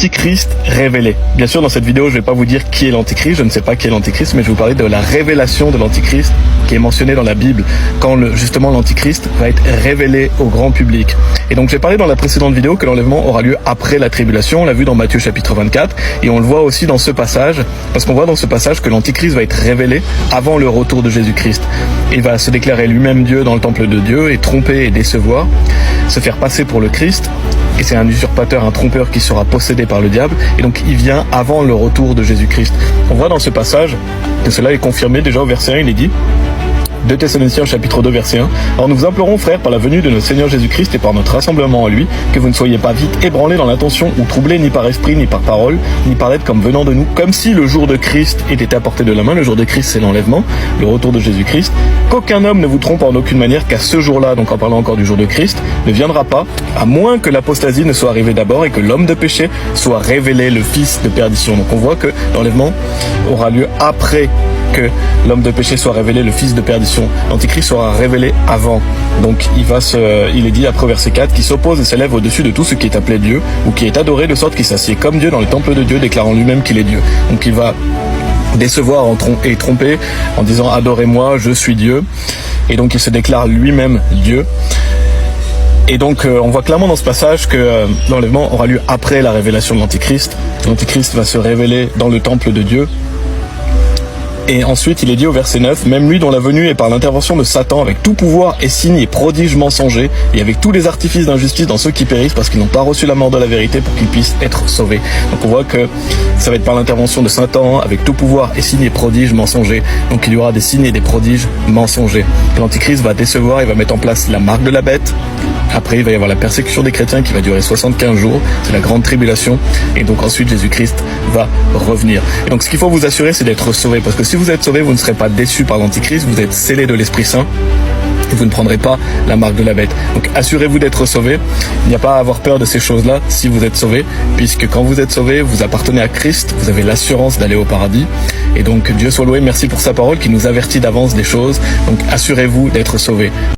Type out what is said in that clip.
L'Antichrist révélé. Bien sûr, dans cette vidéo, je ne vais pas vous dire qui est l'Antichrist, je ne sais pas qui est l'Antichrist, mais je vais vous parler de la révélation de l'Antichrist qui est mentionnée dans la Bible, quand justement l'Antichrist va être révélé au grand public. Et donc j'ai parlé dans la précédente vidéo que l'enlèvement aura lieu après la tribulation, on l'a vu dans Matthieu chapitre 24, et on le voit aussi dans ce passage, parce qu'on voit dans ce passage que l'Antichrist va être révélé avant le retour de Jésus-Christ. Il va se déclarer lui-même Dieu dans le temple de Dieu, et tromper et décevoir, se faire passer pour le Christ. Et c'est un usurpateur, un trompeur qui sera possédé par le diable. Et donc il vient avant le retour de Jésus-Christ. On voit dans ce passage que cela est confirmé déjà au verset 1, il est dit 2 Thessaloniciens chapitre 2 verset 1. Alors nous vous implorons, frères, par la venue de notre Seigneur Jésus-Christ et par notre rassemblement en lui, que vous ne soyez pas vite ébranlés dans l'intention ou troublés ni par esprit, ni par parole, ni par lettre comme venant de nous, comme si le jour de Christ était à portée de la main. Le jour de Christ, c'est l'enlèvement, le retour de Jésus-Christ. Qu'aucun homme ne vous trompe en aucune manière, qu'à ce jour-là, donc en parlant encore du jour de Christ, ne viendra pas, à moins que l'apostasie ne soit arrivée d'abord et que l'homme de péché soit révélé, le fils de perdition. Donc on voit que l'enlèvement aura lieu après que l'homme de péché soit révélé, le fils de perdition. L'Antichrist sera révélé avant. Donc il est dit après verset 4, qui s'oppose et s'élève au-dessus de tout ce qui est appelé Dieu, ou qui est adoré, de sorte qu'il s'assied comme Dieu dans le temple de Dieu, déclarant lui-même qu'il est Dieu. Donc il va décevoir et tromper en disant adorez-moi, je suis Dieu. Et donc il se déclare lui-même Dieu. Et donc on voit clairement dans ce passage que l'enlèvement aura lieu après la révélation de l'Antichrist. L'Antichrist va se révéler dans le temple de Dieu. Et ensuite, il est dit au verset 9, « Même lui dont la venue est par l'intervention de Satan, avec tout pouvoir et signes et prodiges mensongers, et avec tous les artifices d'injustice dans ceux qui périssent, parce qu'ils n'ont pas reçu la mort de la vérité pour qu'ils puissent être sauvés. » Donc on voit que ça va être par l'intervention de Satan, avec tout pouvoir et signes et prodiges mensongers. Donc il y aura des signes et des prodiges mensongers. L'Antichrist va décevoir, il va mettre en place la marque de la bête. Après, il va y avoir la persécution des chrétiens qui va durer 75 jours. C'est la grande tribulation. Et donc ensuite, Jésus-Christ va revenir. Et donc ce qu'il faut vous assurer, c'est d'être sauvé. Parce que si vous êtes sauvé, vous ne serez pas déçus par l'Antichrist. Vous êtes scellés de l'Esprit Saint. Et vous ne prendrez pas la marque de la bête. Donc assurez-vous d'être sauvé. Il n'y a pas à avoir peur de ces choses-là si vous êtes sauvé. Puisque quand vous êtes sauvé, vous appartenez à Christ. Vous avez l'assurance d'aller au paradis. Et donc Dieu soit loué. Merci pour sa parole qui nous avertit d'avance des choses. Donc assurez-vous d'être sauvé.